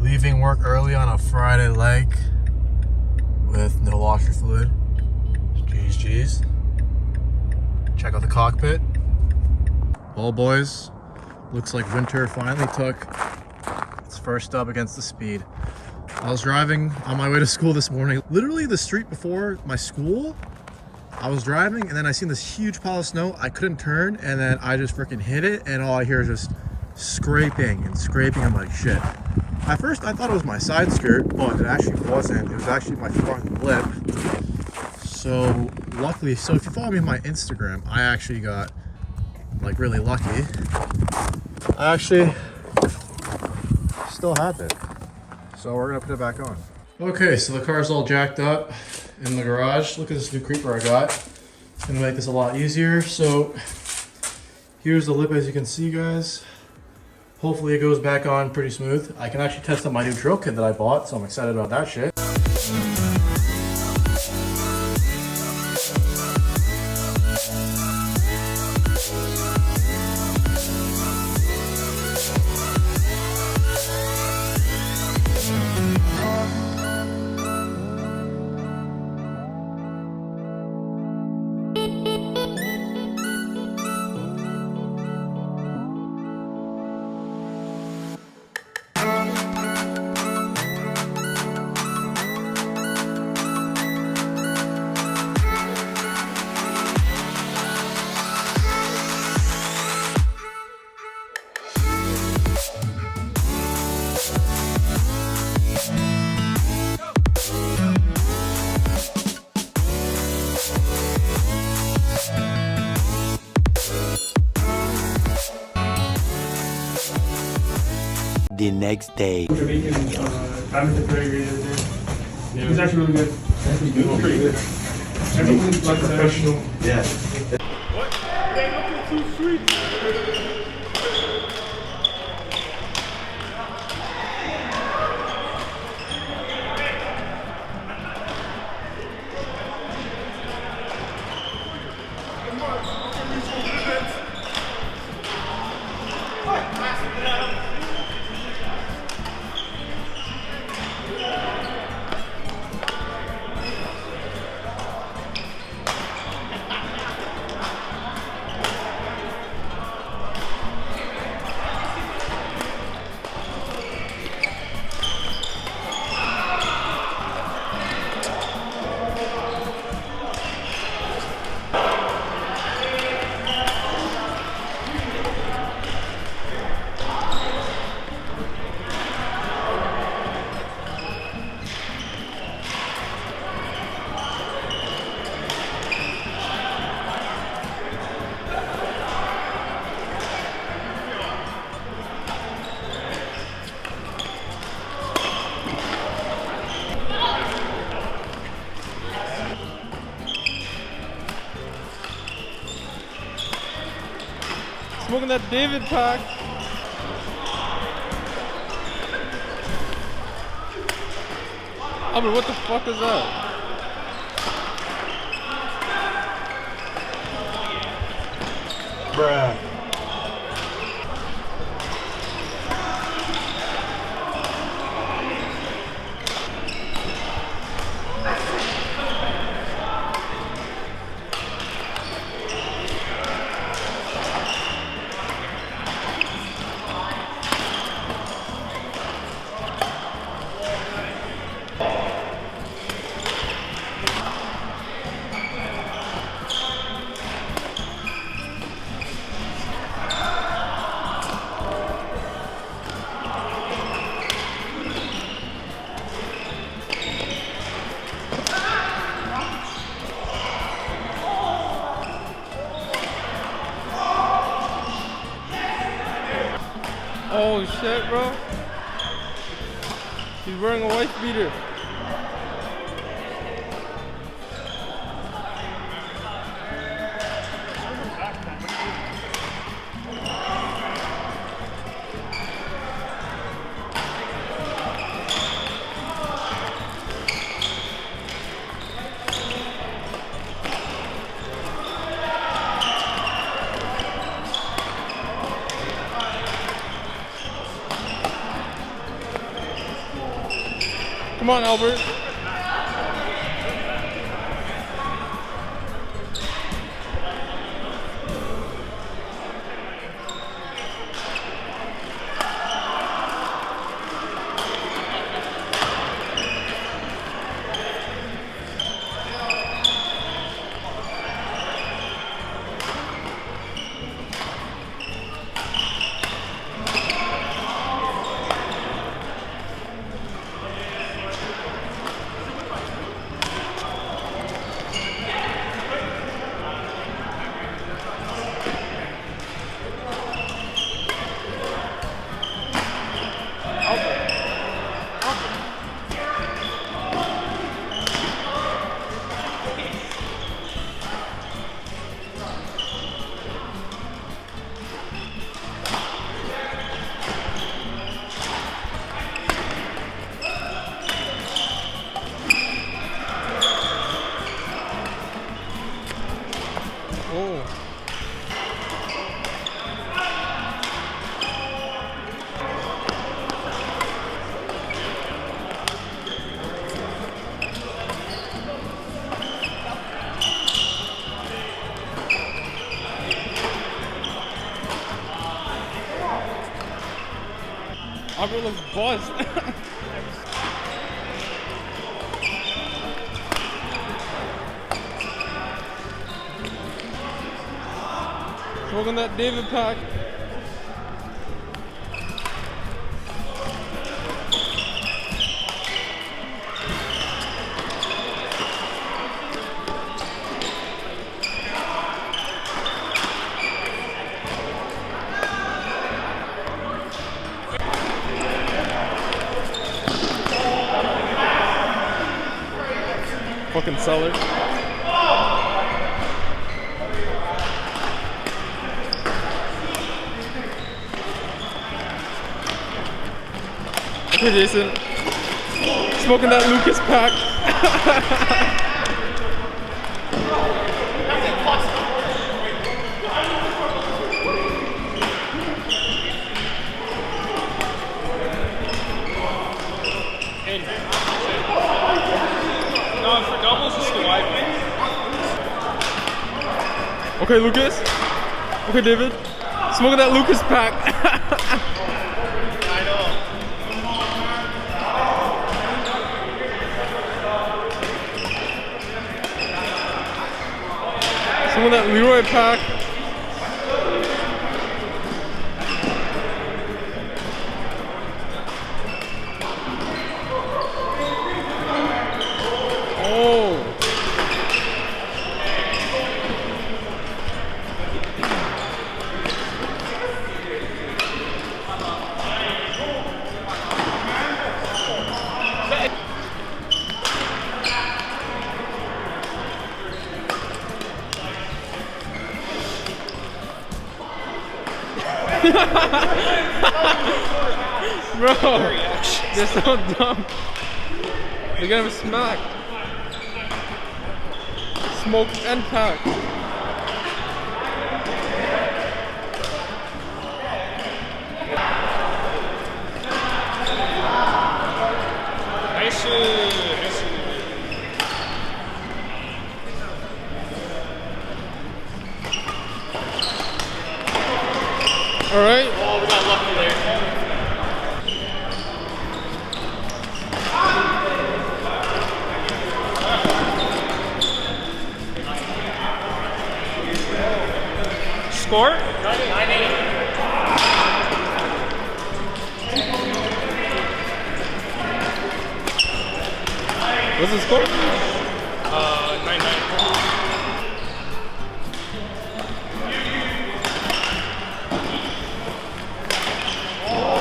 Leaving work early on a Friday leg with no washer fluid. Geez. Check out the cockpit. Well, boys, looks like winter finally took its first stub against the speed. I was driving on my way to school this morning. Literally the street before my school, I was driving and then I seen this huge pile of snow. I couldn't turn and then I just freaking hit it and all I hear is just scraping and scraping. I'm like, shit. At first I thought it was my side skirt, but it actually wasn't. It was actually my front lip. So luckily, so if you follow me on my Instagram, I actually got like really lucky. I actually still have it. So we're gonna put it back on. Okay, so the car's all jacked up in the garage. Look at this new creeper I got. It's gonna make this a lot easier. So here's the lip, as you can see, guys. Hopefully it goes back on pretty smooth. I can actually test out my new drill kit that I bought, so I'm excited about that shit. The next day. Jamaican badminton player the other day. Yeah, he was actually really good. He was pretty good. Everyone's like professional. Yeah. What? They looking too sweet. Smoking that David pack. I mean, what the fuck is that? Bruh. Oh shit, bro. He's wearing a wife beater. Come on, Albert. Oh. Albert looks buzzed. Smoking that David pack. Fucking seller. Okay, Jason. Smoking that Lucas pack. No, for doubles, just the wide one. Okay, Lucas. Okay, David. Smoking that Lucas pack. I know. Smoking that Leroy pack. Oh. Bro, they're so dumb. They're gonna be smacked. Smoked and packed. Nice. All right. Oh, we got lucky there. Score? 9-8. What's the score? 9-9.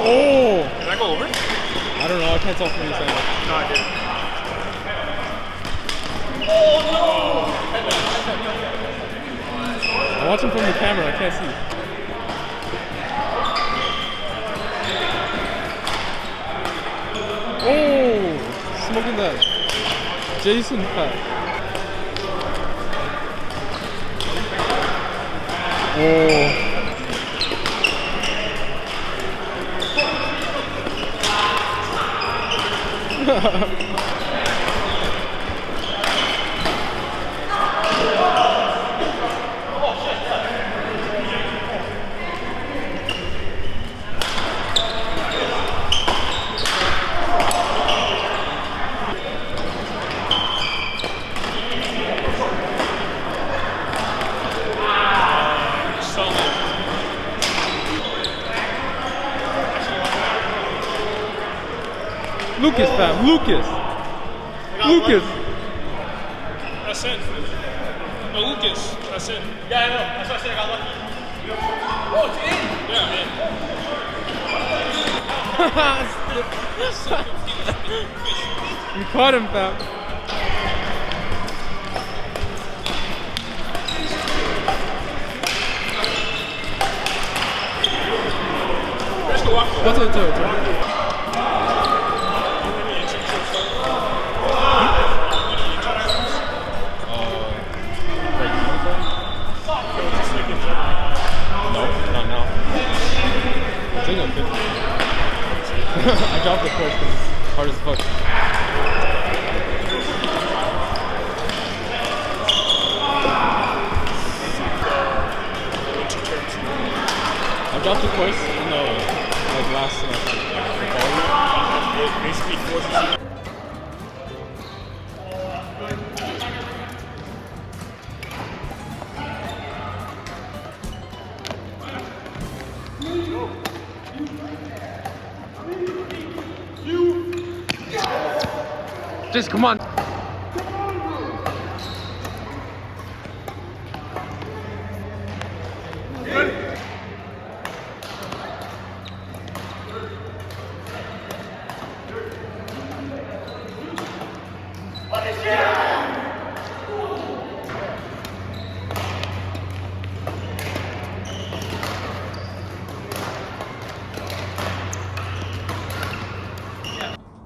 Oh! Did that go over? I don't know. I can't tell from this angle. No, I didn't. I'm watching from the camera. I can't see. Oh! Smoking that Jason pack. Oh. Lucas, fam, Lucas. Lucas. That's it. No, Lucas. That's it. Yeah, I know. That's what I said. I got lucky. Oh, it's in. Yeah, You caught him, fam. What's it? I dropped the course because it's hard as fuck. I dropped the course in the last semester. It basically forces you. Just come on.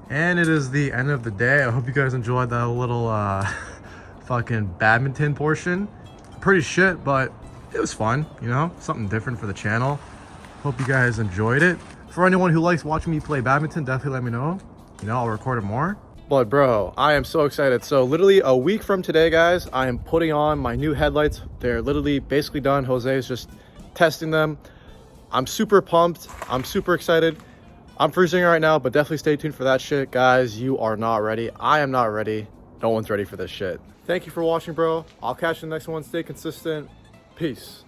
And it is the end of the day. I hope you guys enjoyed that little fucking badminton portion. Pretty shit, but it was fun, you know? Something different for the channel. Hope you guys enjoyed it. For anyone who likes watching me play badminton, definitely let me know. You know, I'll record it more. But bro, I am so excited. So literally a week from today, guys, I am putting on my new headlights. They're literally basically done. Jose is just testing them. I'm super pumped. I'm super excited. I'm freezing right now, but definitely stay tuned for that shit. Guys, you are not ready. I am not ready. No one's ready for this shit. Thank you for watching, bro. I'll catch you in the next one. Stay consistent. Peace.